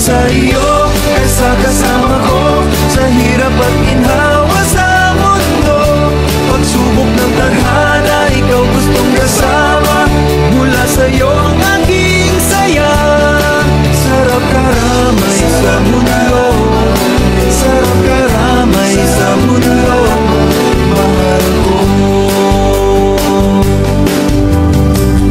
sa iyo kaysa kasama ko sa hirap at ginhawa sa mundo. Pagsubok ng tadhana, ikaw gustong kasama. Mula sa'yo ang aking saya. Sarap karamay sa mundo, sarap karamay sa mundo, mahal ko.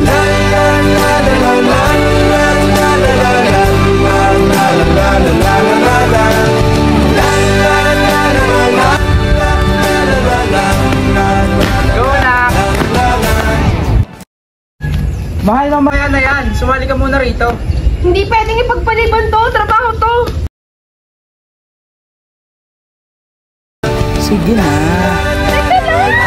La la la la la la la la la la la la la la la la. Mahal, mamaya na yan. Sumali ka muna rito. Hindi pwedeng ipagpaliban to. Trabaho to. Sige na. Teka lang.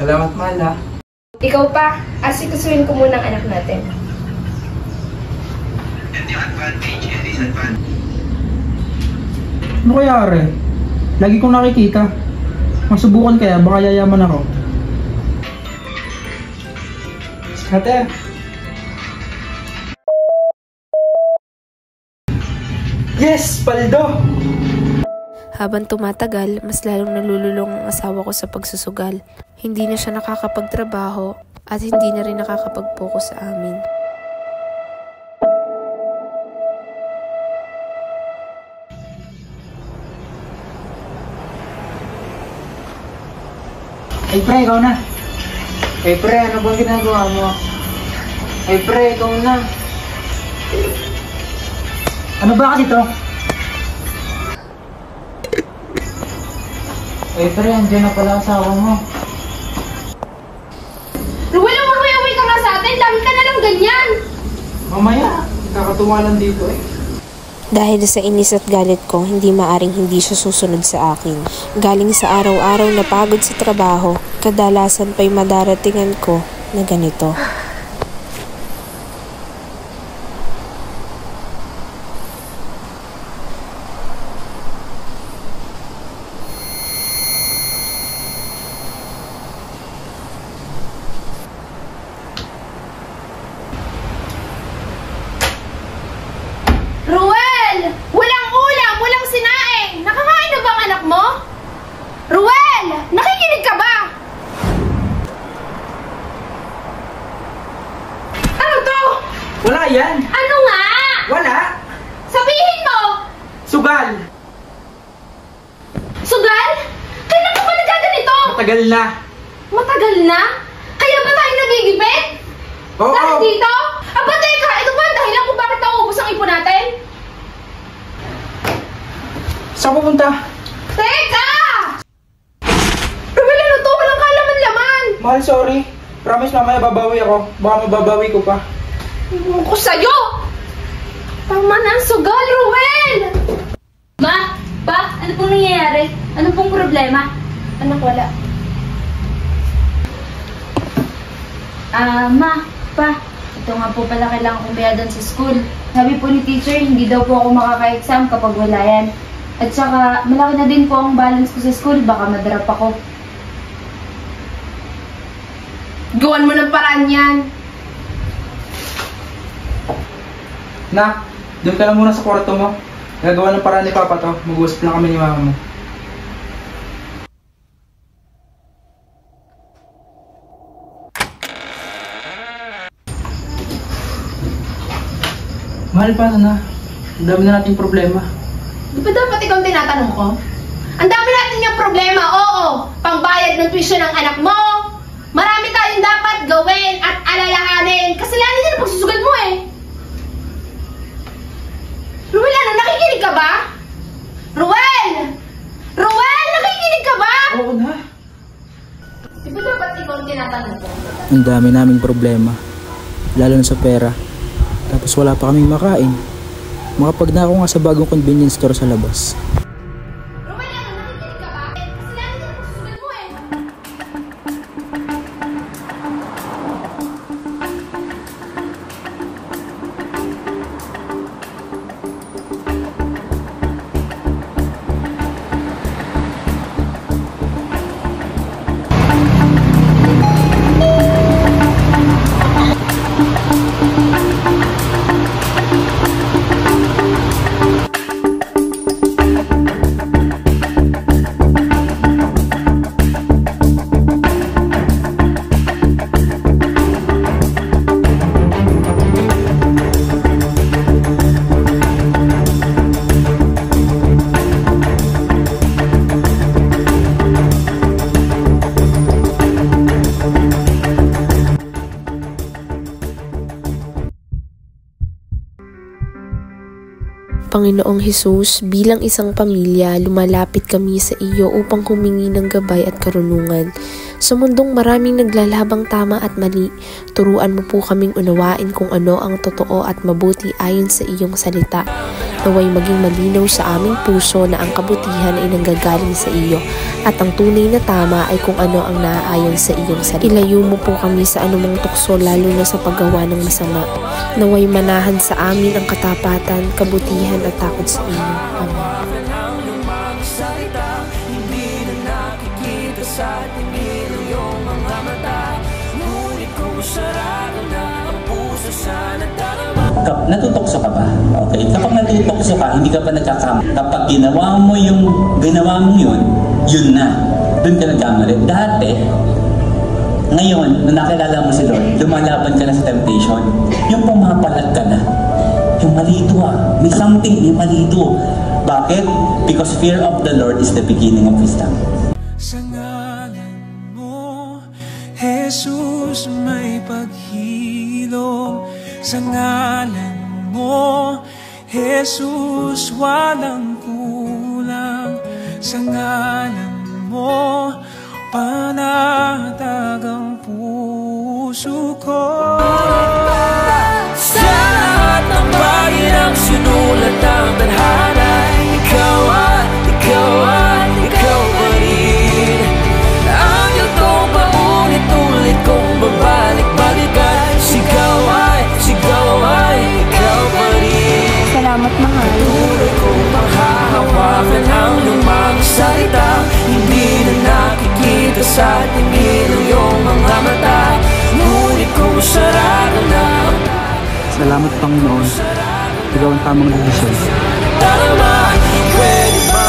Salamat, mahal ha. Ikaw pa. Asikasuhin ko muna ang anak natin. Ano kaya, Are? Lagi kong nakikita. Masubukan kaya, baka yayaman ako. Ate! Yes! Paldo! Habang tumatagal, mas lalong nalululong ang asawa ko sa pagsusugal. Hindi na siya nakakapagtrabaho at hindi na rin nakakapag-focus sa amin. Ay, pre, ikaw na. Ay, pre, ano bang ginagawa mo? Ay, pre, ikaw na. Ano ba kasi to? Ay, pre, andyan na pala asawa mo. Ruel, umuwi-uwi ka nga sa atin. Lagi ka na lang ganyan. Mamaya, kakatuwa lang dito eh. Dahil sa inis at galit ko, hindi maaring hindi siya susunod sa akin. Galing sa araw-araw na pagod sa trabaho, kadalasan pa'y madaratingan ko na ganito. Ruel! Walang ulam! Walang sinaing! Nakakain na ba ang anak mo? Ruel! Nakikinig ka ba? Ano to? Wala yan! Ano nga? Wala! Sabihin mo! Sugal! Sugal? Kailan ka ba nagaganito? Matagal na! Matagal na? Kaya ba tayo nagigipit? Oo! Dahil dito? Aba teka, ito ba ang dahilan kung bakit nauubos ang ipon natin? Saan pupunta? Teka! Ruel, ano to? Walang kalaman-laman! Mahal, sorry. Promise mamaya babawi ako. Baka mababawi ko pa. Ewan ko sa'yo! Tama na ang sugal, Ruel! Ma! Pa! Ano pong nangyayari? Ano pong problema? Anak, wala. Ma! Pa! Ito nga po pala kailangan kong bayadan sa school. Sabi po ni teacher, hindi daw po ako makaka-exam kapag wala yan. At saka, malaki na din po ang balance ko sa school. Baka madrap ako. Gawan mo ng paraan yan. Nak, doon ka lang muna sa kwarto mo. Gagawa ng paraan ni Papa to. Mag-uusap lang kami ni Mama mo. Mahal, paano na? Ang dami na nating problema. Di ba dapat ikaw ang tinatanong ko? Ang dami natin yung problema, oo. Pangbayad ng tuition ng anak mo. Marami tayong dapat gawin at alalahanin. Kasalanan niya na pagsusugal mo eh. Ruel, ano? Nakikinig ka ba? Ruel! Ruel! Nakikinig ka ba? Oo na. Di ba dapat ikaw ang tinatanong ko? Ang dami naming problema, lalo na sa pera. Tapos wala pa kaming makain. Makapagnako nga sa bagong convenience store sa labas. Ruel, ano? Nakikinig ka ba? Kasalanan niya na pagsusugal mo eh. Panginoong Hesus, bilang isang pamilya, lumalapit kami sa iyo upang humingi ng gabay at karunungan. Sa mundong maraming naglalabang tama at mali, turuan mo po kaming unawain kung ano ang totoo at mabuti ayon sa iyong salita. Naway maging malinaw sa aming puso na ang kabutihan ay nanggagaling sa iyo at ang tunay na tama ay kung ano ang naaayon sa iyong salita. Ilayo mo po kami sa anumang tukso, lalo na sa paggawa ng masama. Naway manahan sa amin ang katapatan, kabutihan at takot sa iyo. Amen. Natutokso ka ba? Okay. Kapag natutokso ka, hindi ka pa nagkakam. Kapag ginawa mo yun, yun na. Doon ka nagkamali. Dati, ngayon, na nakilala mo si Lord, lumalaban ka na sa temptation. Yung pumapalag ka na. Yung malito may something, may malito. Bakit? Because fear of the Lord is the beginning of wisdom. Sa ngalan mo, Jesus, may paghilom. Sa ngalan mo, Jesus, walang kulang. Sa ngalan mo, panatag ang puso ko. Sa lahat ng bagay ng sinulat ng tadhana, ikaw pa rin. Ang iyong paulit-ulit kong babalik-balikan. Sigaw ay, ikaw pa rin. Salamat, mahal. Patuloy kong panghahawakan ang lumang salita. Hindi na nakikita sa tingin ng iyong mga mata. Ngunit kung sarado na. Salamat, Panginoon. Ikaw ang tamang desisyon. Tama, pwede ba?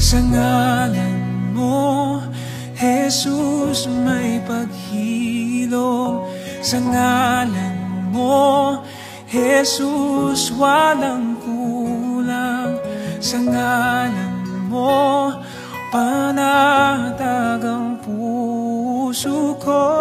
Sa ngalan mo, Jesus, may paghilom. Sa ngalan mo, Jesus, walang kulang. Sa ngalan mo, panatag ang puso ko.